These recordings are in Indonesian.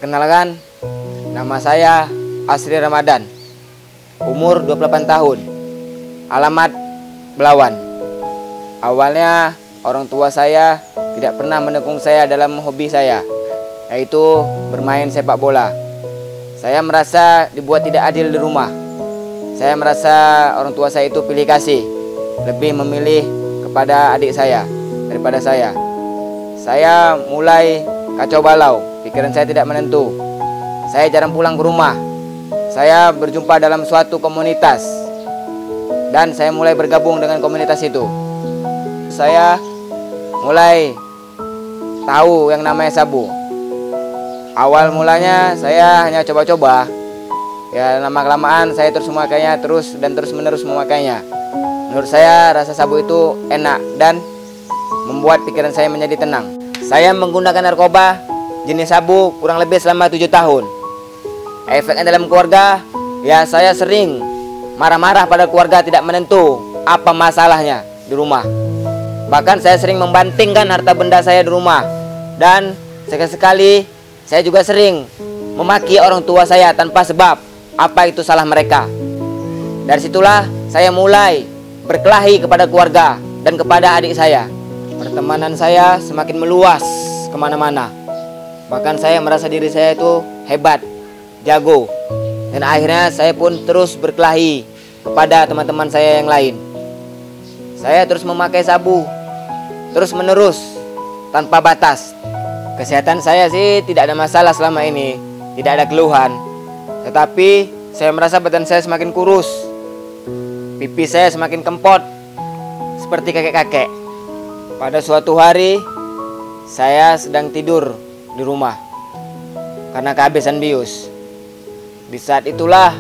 Perkenalkan, nama saya Asri Ramadan, umur 28 tahun, alamat Belawan. Awalnya orang tua saya tidak pernah mendukung saya dalam hobi saya, yaitu bermain sepak bola. Saya merasa dibuat tidak adil di rumah. Saya merasa orang tua saya itu pilih kasih, lebih memilih kepada adik saya daripada saya. Saya mulai kacau balau, pikiran saya tidak menentu. Saya jarang pulang ke rumah. Saya berjumpa dalam suatu komunitas dan saya mulai bergabung dengan komunitas itu. Saya mulai tahu yang namanya sabu. Awal mulanya saya hanya coba-coba. Ya, lama-kelamaan saya terus memakainya, terus menerus memakainya. Menurut saya rasa sabu itu enak dan membuat pikiran saya menjadi tenang. Saya menggunakan narkoba jenis sabu kurang lebih selama 7 tahun. Efeknya dalam keluarga, ya saya sering marah-marah pada keluarga, tidak menentu apa masalahnya di rumah. Bahkan saya sering membantingkan harta benda saya di rumah. Dan sekali-sekali saya juga sering memaki orang tua saya tanpa sebab. Apa itu salah mereka? Dari situlah saya mulai berkelahi kepada keluarga dan kepada adik saya. Pertemanan saya semakin meluas kemana-mana. Bahkan saya merasa diri saya itu hebat, jago. Dan akhirnya saya pun terus berkelahi kepada teman-teman saya yang lain. Saya terus memakai sabu, terus menerus, tanpa batas. Kesehatan saya sih tidak ada masalah selama ini, tidak ada keluhan. Tetapi saya merasa badan saya semakin kurus, pipi saya semakin kempot, seperti kakek-kakek. Pada suatu hari, saya sedang tidur di rumah karena kehabisan bius. Di saat itulah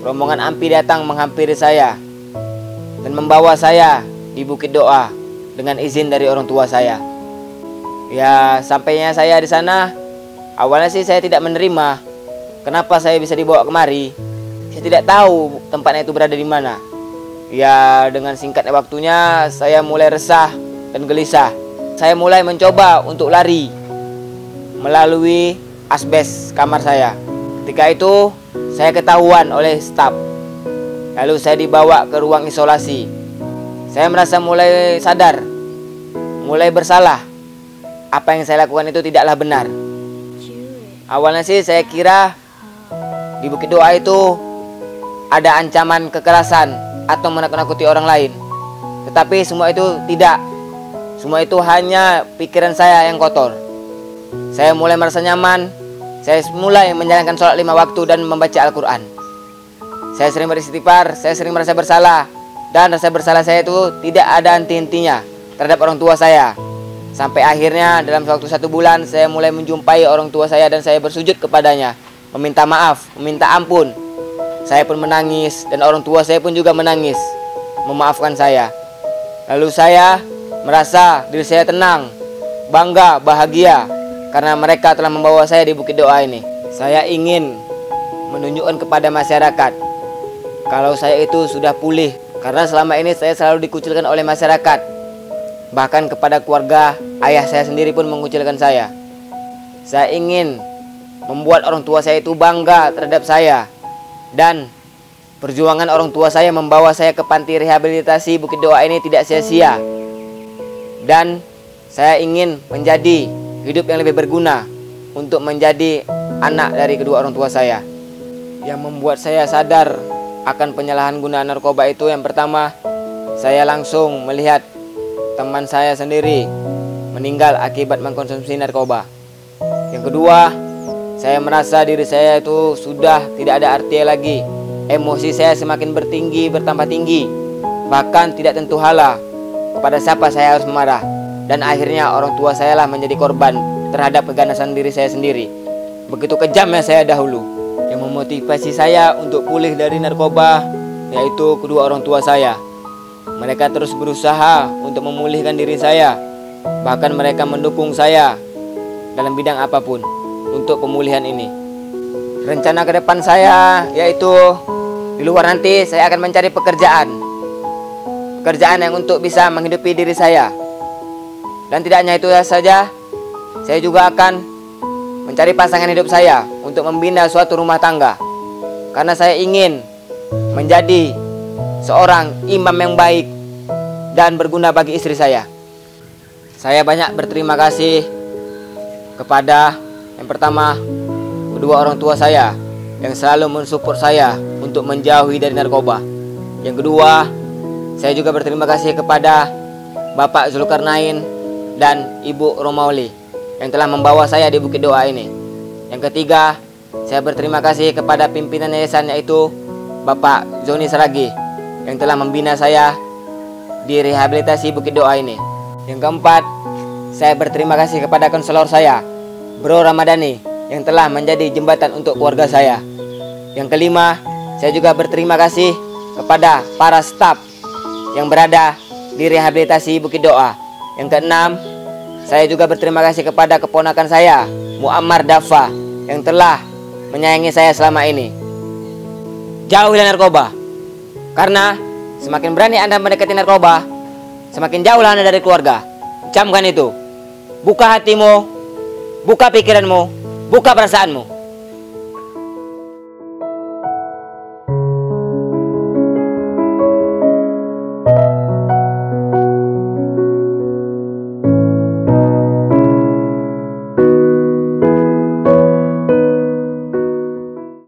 rombongan AMPI datang menghampiri saya dan membawa saya di Bukit Doa dengan izin dari orang tua saya. Ya, sampainya saya di sana, awalnya sih saya tidak menerima. Kenapa saya bisa dibawa kemari? Saya tidak tahu tempatnya itu berada di mana. Ya, dengan singkatnya waktunya saya mulai resah dan gelisah. Saya mulai mencoba untuk lari melalui asbes kamar saya. Ketika itu saya ketahuan oleh staf. Lalu saya dibawa ke ruang isolasi. Saya merasa mulai sadar, mulai bersalah. Apa yang saya lakukan itu tidaklah benar. Awalnya sih saya kira di Bukit Doa itu ada ancaman kekerasan atau menakut-nakuti orang lain. Tetapi semua itu tidak. Semua itu hanya pikiran saya yang kotor. Saya mulai merasa nyaman. Saya mulai menjalankan sholat 5 waktu dan membaca Al-Quran. Saya sering beristighfar. Saya sering merasa bersalah. Dan rasa bersalah saya itu tidak ada henti-hentinya terhadap orang tua saya. Sampai akhirnya dalam waktu 1 bulan saya mulai menjumpai orang tua saya dan saya bersujud kepadanya, meminta maaf, meminta ampun. Saya pun menangis dan orang tua saya pun juga menangis, memaafkan saya. Lalu saya merasa diri saya tenang, bangga, bahagia karena mereka telah membawa saya di Bukit Doa ini. Saya ingin menunjukkan kepada masyarakat kalau saya itu sudah pulih, karena selama ini saya selalu dikucilkan oleh masyarakat. Bahkan kepada keluarga, ayah saya sendiri pun mengucilkan saya. Saya ingin membuat orang tua saya itu bangga terhadap saya. Dan perjuangan orang tua saya membawa saya ke panti rehabilitasi Bukit Doa ini tidak sia-sia. Dan saya ingin menjadi hidup yang lebih berguna untuk menjadi anak dari kedua orang tua saya. Yang membuat saya sadar akan penyalahgunaan narkoba itu, yang pertama, saya langsung melihat teman saya sendiri meninggal akibat mengkonsumsi narkoba. Yang kedua, saya merasa diri saya itu sudah tidak ada artinya lagi. Emosi saya semakin bertambah tinggi. Bahkan tidak tentu hala kepada siapa saya harus memarah. Dan akhirnya orang tua saya lah menjadi korban terhadap keganasan diri saya sendiri. Begitu kejamnya saya dahulu. Yang memotivasi saya untuk pulih dari narkoba yaitu kedua orang tua saya. Mereka terus berusaha untuk memulihkan diri saya. Bahkan mereka mendukung saya dalam bidang apapun untuk pemulihan ini. Rencana ke depan saya yaitu di luar nanti saya akan mencari pekerjaan yang untuk bisa menghidupi diri saya. Dan tidak hanya itu saja, saya juga akan mencari pasangan hidup saya untuk membina suatu rumah tangga. Karena saya ingin menjadi seorang imam yang baik dan berguna bagi istri saya. Saya banyak berterima kasih kepada yang pertama, kedua orang tua saya yang selalu mensupport saya untuk menjauhi dari narkoba. Yang kedua, saya juga berterima kasih kepada Bapak Zulkarnain dan Ibu Romauli yang telah membawa saya di Bukit Doa ini. Yang ketiga, saya berterima kasih kepada pimpinan yayasan, yaitu Bapak Zoni Saragi yang telah membina saya di rehabilitasi Bukit Doa ini. Yang keempat, saya berterima kasih kepada konselor saya, Bro Ramadhani, yang telah menjadi jembatan untuk keluarga saya. Yang kelima, saya juga berterima kasih kepada para staf yang berada di rehabilitasi Bukit Doa. Yang keenam, saya juga berterima kasih kepada keponakan saya, Muammar Dafa, yang telah menyayangi saya selama ini. Jauhilah narkoba, karena semakin berani Anda mendekati narkoba, semakin jauhlah Anda dari keluarga. Camkan itu. Buka hatimu, buka pikiranmu, buka perasaanmu.